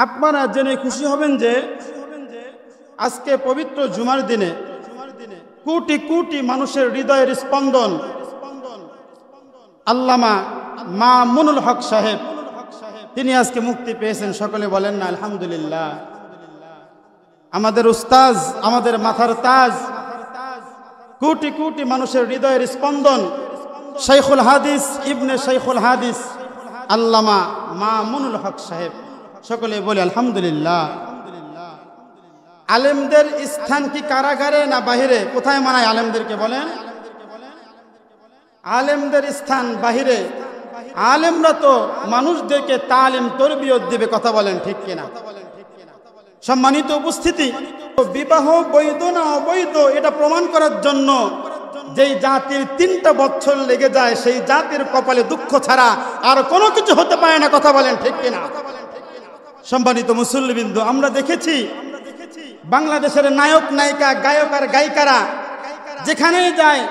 আপনারা জেনে খুশি হবেন যে আজকে পবিত্র জুমার দিনে কোটি কোটি মানুষের হৃদয়ের স্পন্দন আল্লামা মামুনুল হক সাহেব, তিনি আজকে মুক্তি পেয়েছেন। সকলে বলেন না আলহামদুলিল্লাহ। আমাদের উস্তাজ, আমাদের মাথার তাজ, কোটি কোটি মানুষের হৃদয়ের স্পন্দন শাইখুল হাদিস ইবনে শাইখুল হাদিস আল্লামা মামুনুল হক সাহেব, সকলে বলে আলহামদুলিল্লাহ। আলেমদের স্থান কি কারাগারে না বাহিরে? কোথায় মানায় আলেমদেরকে বলেন? আলেমদের স্থান বাহিরে। আলেমরা তো মানুষদেরকে তালিম তরবিয়ত দিবে, কথা বলেন ঠিক কিনা? সম্মানিত উপস্থিতি, বিবাহ বৈধ না অবৈধ এটা প্রমাণ করার জন্য যেই জাতির 3টা বছর লেগে যায়, সেই জাতির কপালে দুঃখ ছাড়া আর কোনো কিছু হতে পারে না, কথা বলেন ঠিক কিনা? সম্মানিত মুসল্লিবৃন্দ, আমরা দেখেছি বাংলাদেশের নায়ক নায়িকা, গায়ক আর গায়িকারা যেখানেই যায়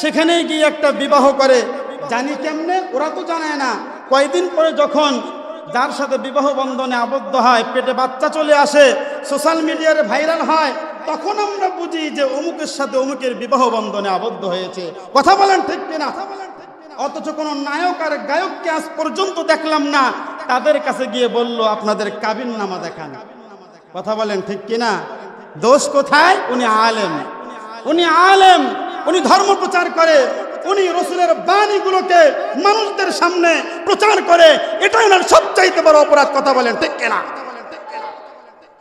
সেখানেই গিয়ে একটা বিবাহ করে। জানি কেমনে? ওরা তো জানায় না। কয়দিন পরে যখন যার সাথে বিবাহ বন্ধনে আবদ্ধ হয়, পেটে বাচ্চা চলে আসে, সোশ্যাল মিডিয়ায় ভাইরাল হয়, তখন আমরা বুঝি যে অমুকের সাথে অমুকের বিবাহ বন্ধনে আবদ্ধ হয়েছে, কথা বলেন ঠিক কিনা? অথচ কোনো নায়ক আর গায়ককে আজ পর্যন্ত দেখলাম না তাদের কাছে গিয়ে বলল আপনাদের কাবিননামা দেখান, কথা বলেন ঠিক কিনা? দোষ কোথায়? উনি আলেম, উনি আলেম, উনি ধর্ম প্রচার করে, উনি রসুলের বাণীগুলোকে মানুষদের সামনে প্রচার করে, এটাই ওনার সবচাইতে বড় অপরাধ, কথা বলেন ঠিক কিনা?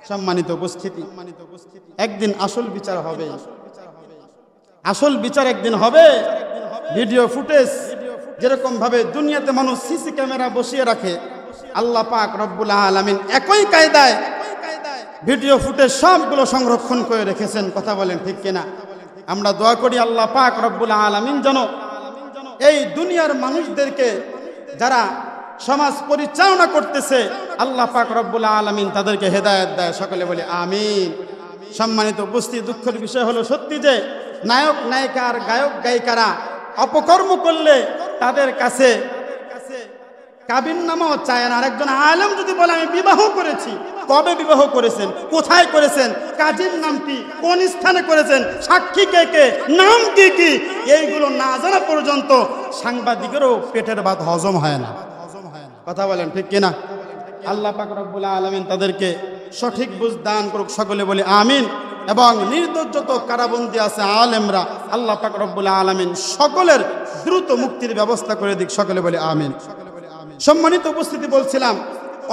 সম্মানিত উপস্থিতি, একদিন আসল বিচার হবে, আসল বিচার একদিন হবে। ভিডিও ফুটেজ যেরকম ভাবে দুনিয়াতে মানুষ সিসি ক্যামেরা বসিয়ে রাখে, আল্লাহ পাক রব্বুল আলামিন একই কায়দায় ভিডিও ফুটেজ সবগুলো সংরক্ষণ করে রেখেছেন, কথা বলেন ঠিক কিনা? আমরা দোয়া করি আল্লাহ পাক রব্বুল আলামিন যেন এই দুনিয়ার মানুষদেরকে যারা সমাজ পরিচালনা করতেছে, আল্লাহ পাক রব্বুল আলামিন তাদেরকে হেদায়েত দেয়, সকলে বলি আমিন। সম্মানিত উপস্থিতি, দুঃখের বিষয় হলো সত্যি যে নায়ক নায়িকা আর গায়ক গায়িকারা অপকর্ম করলে তাদের কাছে কাবিননামাও চায় না। আরেকজন আলেম যদি বলে আমি বিবাহ করেছি, কবে বিবাহ করেছেন, কোথায় করেছেন, কাজীর নাম কি, কোন স্থানে করেছেন, সাক্ষী কে কে, নাম কি কি, এইগুলো না জানা পর্যন্ত সাংবাদিকেরও পেটের ভাত হজম হয় না, কথা বলেন ঠিক কিনা? আল্লাহ পাক রব্বুল আলামিন তাদেরকে সঠিক বুঝ দান করুক, সকলে বলি আমিন। এবং নির্দোষ যত কারাবন্দী আছে আলেমরা, আল্লাহ পাক রব্বুল আলামিন সকলের দ্রুত মুক্তির ব্যবস্থা করে দিক, সকলে বলি আমিন। সম্মানিত উপস্থিতি, বলছিলাম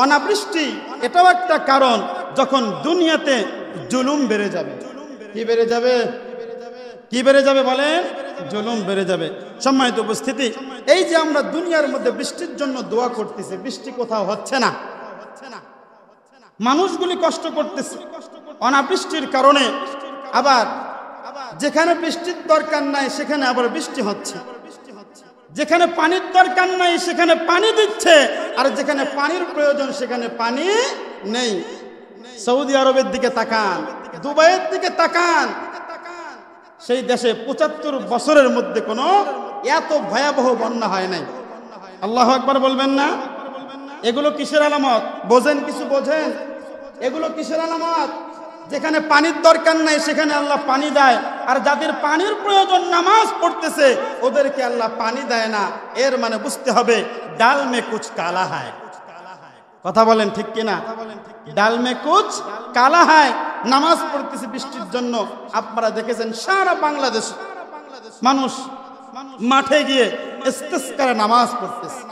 অনাবৃষ্টি এটাও একটা কারণ যখন দুনিয়াতে জুলুম বেড়ে যাবে। কি বেড়ে যাবে? কি বেড়ে যাবে বলেন? জুলুম বেড়ে যাবে। সম্মানিত উপস্থিতি, এই যে আমরা দুনিয়ার মধ্যে বৃষ্টির জন্য দোয়া করতেছি, বৃষ্টি কোথাও হচ্ছে না, মানুষগুলি কষ্ট করতেছে অনাবৃষ্টির কারণে। আবার যেখানে বৃষ্টির দরকার নাই সেখানে আবার বৃষ্টি হচ্ছে, যেখানে পানির দরকার নাই সেখানে পানি দিচ্ছে, আর যেখানে পানির প্রয়োজন সেখানে পানি নেই। সৌদি আরবের দিকে তাকান, দুবাইয়ের দিকে তাকান, সেই দেশে ৭৫ বছরের মধ্যে কোনো এত ভয়াবহ বন্যা হয় নাই। আল্লাহু আকবার বলবেন না? এগুলো কিসের আলামত? বোঝেন? কিছু বোঝেন? এগুলো কিসের আলামত? যেখানে পানির দরকার নাই সেখানে আল্লাহ পানি দেয়, আর যাদের পানির প্রয়োজন নামাজ পড়তেছে ওদেরকে আল্লাহ পানি দেয় না। এর মানে বুঝতে হবে ডাল মে কুছ কালা হয়, কথা বলেন ঠিক কিনা? ডাল মে কুছ কালা হয়। নামাজ পড়তেছে বৃষ্টির জন্য। আপনারা দেখেছেন সারা বাংলাদেশ মানুষ মাঠে গিয়ে ইস্তেসকারে নামাজ পড়তেছে।